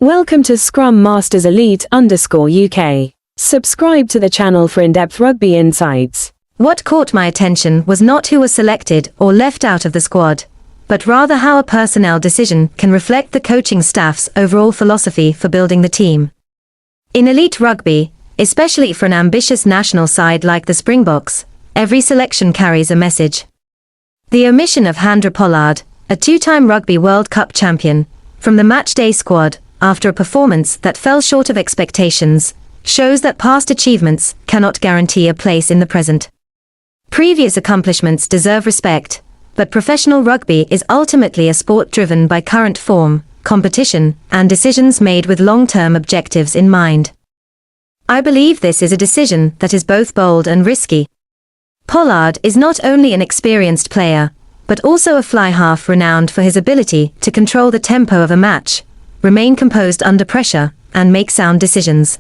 Welcome to Scrum Masters Elite_UK. Subscribe to the channel for in-depth rugby insights. What caught my attention was not who was selected or left out of the squad, but rather how a personnel decision can reflect the coaching staff's overall philosophy for building the team. In elite rugby, especially for an ambitious national side like the Springboks, every selection carries a message. The omission of Handré Pollard, a two-time Rugby World Cup champion, from the matchday squad, after a performance that fell short of expectations, shows that past achievements cannot guarantee a place in the present. Previous accomplishments deserve respect, but professional rugby is ultimately a sport driven by current form, competition, and decisions made with long-term objectives in mind. I believe this is a decision that is both bold and risky. Pollard is not only an experienced player, but also a fly-half renowned for his ability to control the tempo of a match, remain composed under pressure, and make sound decisions.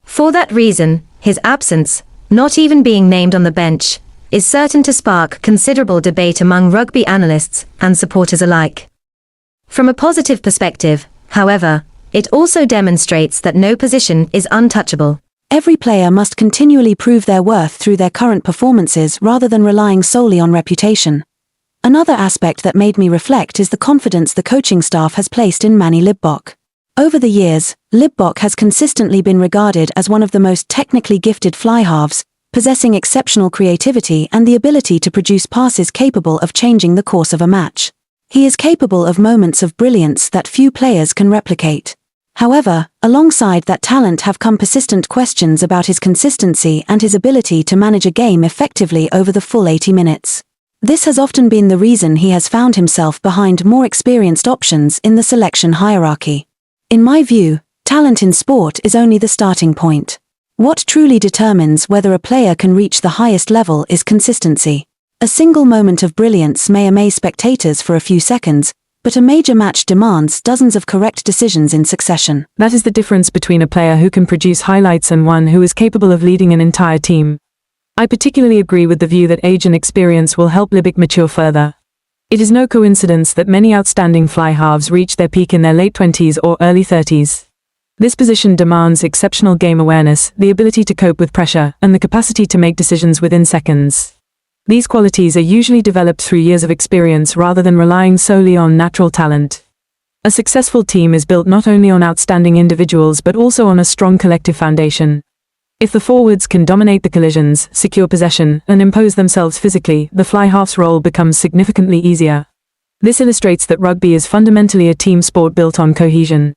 For that reason, his absence, not even being named on the bench, is certain to spark considerable debate among rugby analysts and supporters alike. From a positive perspective, however, it also demonstrates that no position is untouchable. Every player must continually prove their worth through their current performances rather than relying solely on reputation. Another aspect that made me reflect is the confidence the coaching staff has placed in Manie Libbok. Over the years, Libbok has consistently been regarded as one of the most technically gifted fly-halves, possessing exceptional creativity and the ability to produce passes capable of changing the course of a match. He is capable of moments of brilliance that few players can replicate. However, alongside that talent have come persistent questions about his consistency and his ability to manage a game effectively over the full 80 minutes. This has often been the reason he has found himself behind more experienced options in the selection hierarchy. In my view, talent in sport is only the starting point. What truly determines whether a player can reach the highest level is consistency. A single moment of brilliance may amaze spectators for a few seconds, but a major match demands dozens of correct decisions in succession. That is the difference between a player who can produce highlights and one who is capable of leading an entire team. I particularly agree with the view that age and experience will help Libbok mature further. It is no coincidence that many outstanding fly-halves reach their peak in their late 20s or early 30s. This position demands exceptional game awareness, the ability to cope with pressure, and the capacity to make decisions within seconds. These qualities are usually developed through years of experience rather than relying solely on natural talent. A successful team is built not only on outstanding individuals but also on a strong collective foundation. If the forwards can dominate the collisions, secure possession, and impose themselves physically, the fly-half's role becomes significantly easier. This illustrates that rugby is fundamentally a team sport built on cohesion.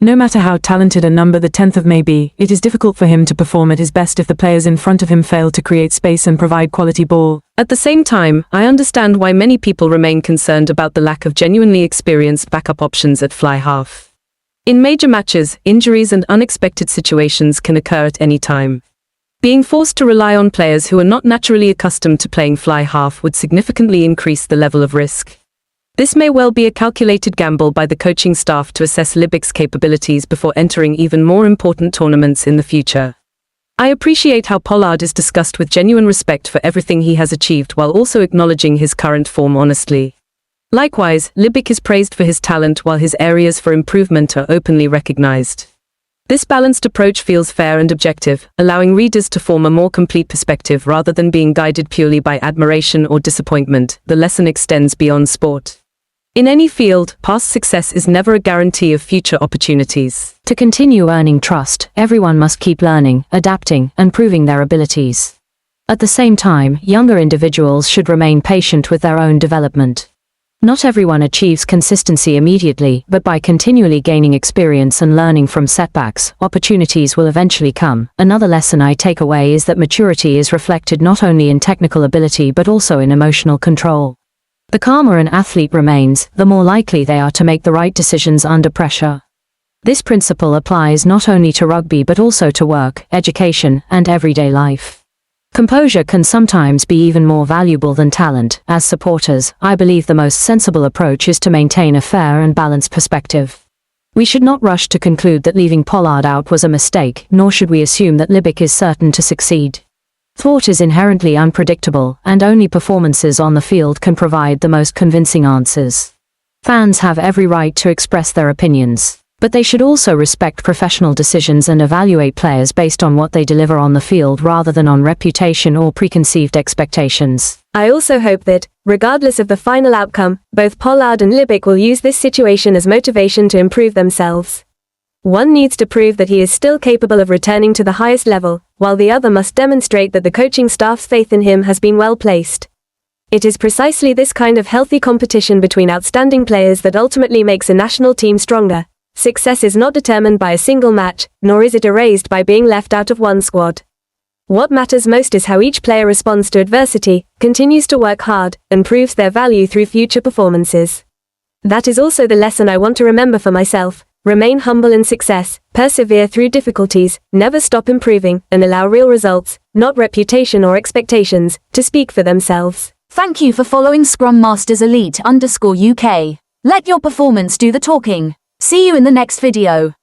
No matter how talented a number the 10th may be, it is difficult for him to perform at his best if the players in front of him fail to create space and provide quality ball. At the same time, I understand why many people remain concerned about the lack of genuinely experienced backup options at fly-half. In major matches, injuries and unexpected situations can occur at any time. Being forced to rely on players who are not naturally accustomed to playing fly-half would significantly increase the level of risk. This may well be a calculated gamble by the coaching staff to assess Libbok's capabilities before entering even more important tournaments in the future. I appreciate how Pollard is discussed with genuine respect for everything he has achieved while also acknowledging his current form honestly. Likewise, Libbok is praised for his talent while his areas for improvement are openly recognized. This balanced approach feels fair and objective, allowing readers to form a more complete perspective rather than being guided purely by admiration or disappointment. The lesson extends beyond sport. In any field, past success is never a guarantee of future opportunities. To continue earning trust, everyone must keep learning, adapting, and proving their abilities. At the same time, younger individuals should remain patient with their own development. Not everyone achieves consistency immediately, but by continually gaining experience and learning from setbacks, opportunities will eventually come. Another lesson I take away is that maturity is reflected not only in technical ability but also in emotional control. The calmer an athlete remains, the more likely they are to make the right decisions under pressure. This principle applies not only to rugby but also to work, education, and everyday life. Composure can sometimes be even more valuable than talent. As supporters, I believe the most sensible approach is to maintain a fair and balanced perspective. We should not rush to conclude that leaving Pollard out was a mistake, nor should we assume that Libbok is certain to succeed. Sport is inherently unpredictable, and only performances on the field can provide the most convincing answers. Fans have every right to express their opinions. But they should also respect professional decisions and evaluate players based on what they deliver on the field rather than on reputation or preconceived expectations. I also hope that, regardless of the final outcome, both Pollard and Libbok will use this situation as motivation to improve themselves. One needs to prove that he is still capable of returning to the highest level, while the other must demonstrate that the coaching staff's faith in him has been well placed. It is precisely this kind of healthy competition between outstanding players that ultimately makes a national team stronger. Success is not determined by a single match, nor is it erased by being left out of one squad. What matters most is how each player responds to adversity, continues to work hard, and proves their value through future performances. That is also the lesson I want to remember for myself. Remain humble in success, persevere through difficulties, never stop improving, and allow real results, not reputation or expectations, to speak for themselves. Thank you for following Scrum Masters Elite _UK. Let your performance do the talking. See you in the next video.